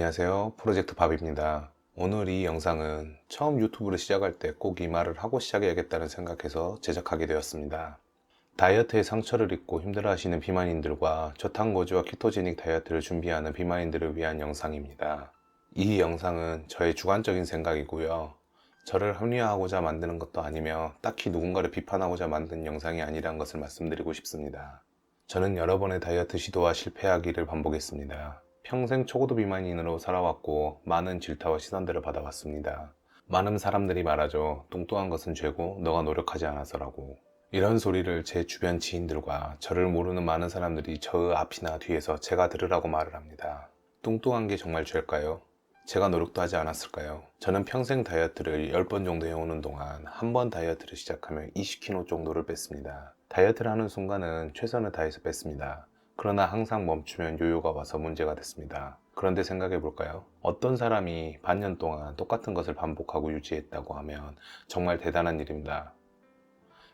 안녕하세요. 프로젝트 밥입니다. 오늘 이 영상은 처음 유튜브를 시작할 때 꼭 이 말을 하고 시작해야겠다는 생각해서 제작하게 되었습니다. 다이어트에 상처를 입고 힘들어하시는 비만인들과 저탄고지와 키토제닉 다이어트를 준비하는 비만인들을 위한 영상입니다. 이 영상은 저의 주관적인 생각이고요. 저를 합리화하고자 만드는 것도 아니며 딱히 누군가를 비판하고자 만든 영상이 아니란 것을 말씀드리고 싶습니다. 저는 여러 번의 다이어트 시도와 실패하기를 반복했습니다. 평생 초고도 비만인으로 살아왔고 많은 질타와 시선들을 받아왔습니다. 많은 사람들이 말하죠. 뚱뚱한 것은 죄고 너가 노력하지 않아서라고. 이런 소리를 제 주변 지인들과 저를 모르는 많은 사람들이 저 앞이나 뒤에서 제가 들으라고 말을 합니다. 뚱뚱한 게 정말 죄일까요? 제가 노력도 하지 않았을까요? 저는 평생 다이어트를 10번 정도 해오는 동안 한 번 다이어트를 시작하면 20kg 정도를 뺐습니다. 다이어트를 하는 순간은 최선을 다해서 뺐습니다. 그러나 항상 멈추면 요요가 와서 문제가 됐습니다. 그런데 생각해 볼까요? 어떤 사람이 반년 동안 똑같은 것을 반복하고 유지했다고 하면 정말 대단한 일입니다.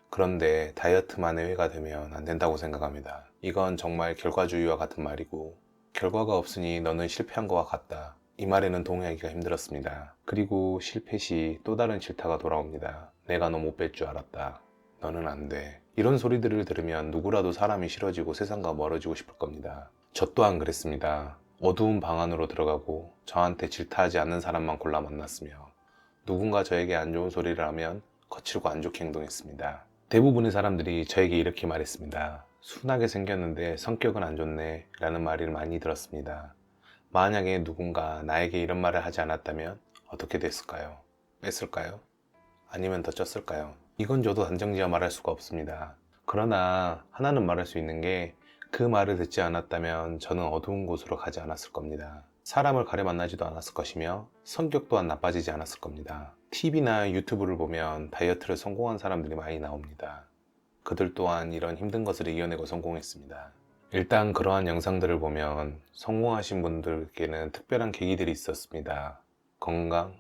그런데 다이어트만 회가 되면 안 된다고 생각합니다. 이건 정말 결과주의와 같은 말이고, 결과가 없으니 너는 실패한 것과 같다. 이 말에는 동의하기가 힘들었습니다. 그리고 실패 시 또 다른 질타가 돌아옵니다. 내가 너 못 뺄 줄 알았다. 너는 안 돼. 이런 소리들을 들으면 누구라도 사람이 싫어지고 세상과 멀어지고 싶을 겁니다. 저 또한 그랬습니다. 어두운 방 안으로 들어가고 저한테 질타하지 않는 사람만 골라 만났으며 누군가 저에게 안 좋은 소리를 하면 거칠고 안 좋게 행동했습니다. 대부분의 사람들이 저에게 이렇게 말했습니다. 순하게 생겼는데 성격은 안 좋네 라는 말을 많이 들었습니다. 만약에 누군가 나에게 이런 말을 하지 않았다면 어떻게 됐을까요? 뺐을까요? 아니면 더 쪘을까요? 이건 저도 단정지어 말할 수가 없습니다. 그러나 하나는 말할 수 있는 게 그 말을 듣지 않았다면 저는 어두운 곳으로 가지 않았을 겁니다. 사람을 가려 만나지도 않았을 것이며 성격 또한 나빠지지 않았을 겁니다. TV나 유튜브를 보면 다이어트를 성공한 사람들이 많이 나옵니다. 그들 또한 이런 힘든 것을 이겨내고 성공했습니다. 일단 그러한 영상들을 보면 성공하신 분들께는 특별한 계기들이 있었습니다. 건강,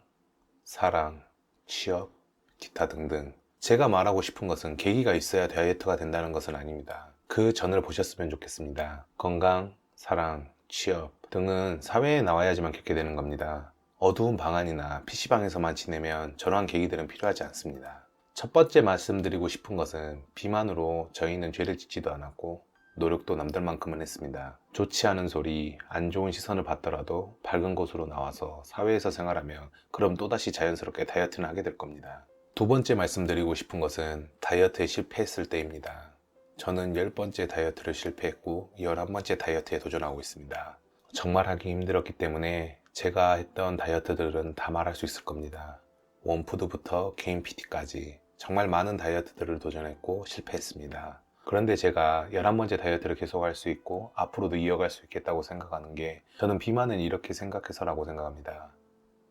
사랑, 취업, 기타 등등. 제가 말하고 싶은 것은 계기가 있어야 다이어트가 된다는 것은 아닙니다. 그 전을 보셨으면 좋겠습니다. 건강, 사랑, 취업 등은 사회에 나와야지만 겪게 되는 겁니다. 어두운 방 안이나 PC방에서만 지내면 저러한 계기들은 필요하지 않습니다. 첫 번째 말씀드리고 싶은 것은 비만으로 저희는 죄를 짓지도 않았고 노력도 남들만큼은 했습니다. 좋지 않은 소리, 안 좋은 시선을 받더라도 밝은 곳으로 나와서 사회에서 생활하면 그럼 또다시 자연스럽게 다이어트는 하게 될 겁니다. 두 번째 말씀드리고 싶은 것은 다이어트에 실패했을 때입니다. 저는 10번째 다이어트를 실패했고 11번째 다이어트에 도전하고 있습니다. 정말 하기 힘들었기 때문에 제가 했던 다이어트들은 다 말할 수 있을 겁니다. 원푸드부터 개인 PT까지 정말 많은 다이어트들을 도전했고 실패했습니다. 그런데 제가 11번째 다이어트를 계속할 수 있고 앞으로도 이어갈 수 있겠다고 생각하는 게 저는 비만은 이렇게 생각해서라고 생각합니다.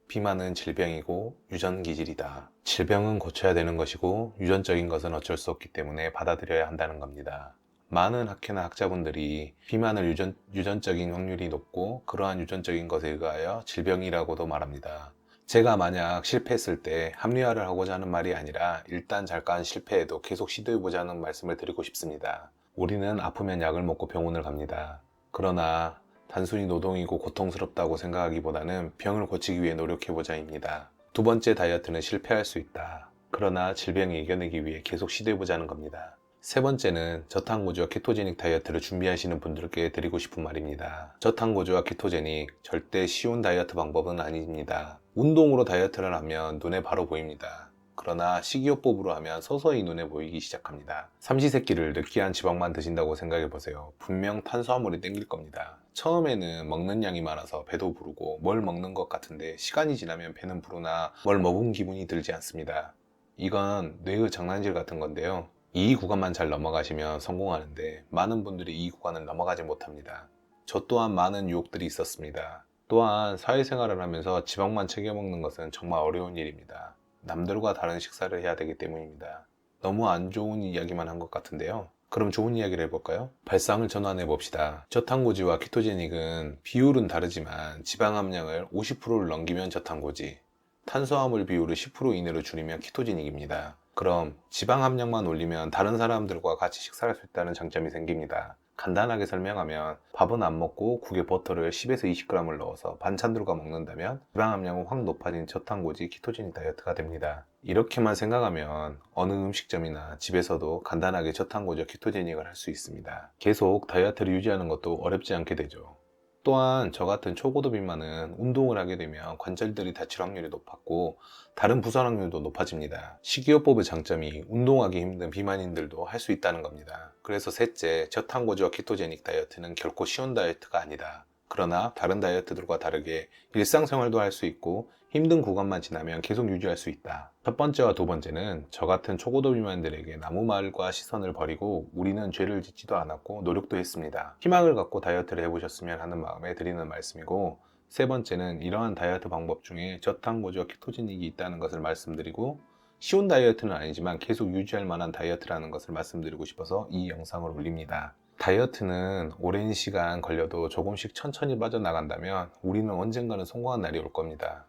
비만은 질병이고 유전기질이다. 질병은 고쳐야 되는 것이고 유전적인 것은 어쩔 수 없기 때문에 받아들여야 한다는 겁니다. 많은 학회나 학자분들이 비만을 유전적인 확률이 높고 그러한 유전적인 것에 의하여 질병이라고도 말합니다. 제가 만약 실패했을 때 합리화를 하고자 하는 말이 아니라 일단 잠깐 실패해도 계속 시도해보자 는 말씀을 드리고 싶습니다. 우리는 아프면 약을 먹고 병원을 갑니다. 그러나 단순히 노동이고 고통스럽다고 생각하기보다는 병을 고치기 위해 노력해보자입니다. 두 번째 다이어트는 실패할 수 있다. 그러나 질병을 이겨내기 위해 계속 시도해보자는 겁니다. 세 번째는 저탄고지와 키토제닉 다이어트를 준비하시는 분들께 드리고 싶은 말입니다. 저탄고지와 키토제닉 절대 쉬운 다이어트 방법은 아닙니다. 운동으로 다이어트를 하면 눈에 바로 보입니다. 그러나 식이요법으로 하면 서서히 눈에 보이기 시작합니다. 삼시세끼를 느끼한 지방만 드신다고 생각해보세요. 분명 탄수화물이 땡길 겁니다. 처음에는 먹는 양이 많아서 배도 부르고 뭘 먹는 것 같은데 시간이 지나면 배는 부르나 뭘 먹은 기분이 들지 않습니다. 이건 뇌의 장난질 같은 건데요. 이 구간만 잘 넘어가시면 성공하는데 많은 분들이 이 구간을 넘어가지 못합니다. 저 또한 많은 유혹들이 있었습니다. 또한 사회생활을 하면서 지방만 챙겨 먹는 것은 정말 어려운 일입니다. 남들과 다른 식사를 해야 되기 때문입니다. 너무 안 좋은 이야기만 한 것 같은데요. 그럼 좋은 이야기를 해볼까요? 발상을 전환해 봅시다. 저탄고지와 키토제닉은 비율은 다르지만 지방 함량을 50%를 넘기면 저탄고지, 탄수화물 비율을 10% 이내로 줄이면 키토제닉입니다. 그럼 지방 함량만 올리면 다른 사람들과 같이 식사할 수 있다는 장점이 생깁니다. 간단하게 설명하면 밥은 안 먹고 국에 버터를 10에서 20g을 넣어서 반찬들과 먹는다면 지방 함량은 확 높아진 저탄고지 키토제닉 다이어트가 됩니다. 이렇게만 생각하면 어느 음식점이나 집에서도 간단하게 저탄고지 키토제닉을 할 수 있습니다. 계속 다이어트를 유지하는 것도 어렵지 않게 되죠. 또한 저 같은 초고도 비만은 운동을 하게 되면 관절들이 다칠 확률이 높았고 다른 부상 확률도 높아집니다. 식이요법의 장점이 운동하기 힘든 비만인들도 할 수 있다는 겁니다. 그래서 셋째, 저탄고지와 키토제닉 다이어트는 결코 쉬운 다이어트가 아니다. 그러나 다른 다이어트들과 다르게 일상생활도 할 수 있고 힘든 구간만 지나면 계속 유지할 수 있다. 첫 번째와 두 번째는 저 같은 초고도 비만들에게 아무 말과 시선을 버리고 우리는 죄를 짓지도 않았고 노력도 했습니다. 희망을 갖고 다이어트를 해보셨으면 하는 마음에 드리는 말씀이고, 세 번째는 이러한 다이어트 방법 중에 저탄고지와 키토제닉이 있다는 것을 말씀드리고 쉬운 다이어트는 아니지만 계속 유지할 만한 다이어트라는 것을 말씀드리고 싶어서 이 영상을 올립니다. 다이어트는 오랜 시간 걸려도 조금씩 천천히 빠져나간다면 우리는 언젠가는 성공한 날이 올 겁니다.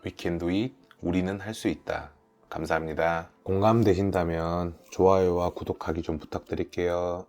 We can do it. 우리는 할 수 있다. 감사합니다. 공감되신다면 좋아요와 구독하기 좀 부탁드릴게요.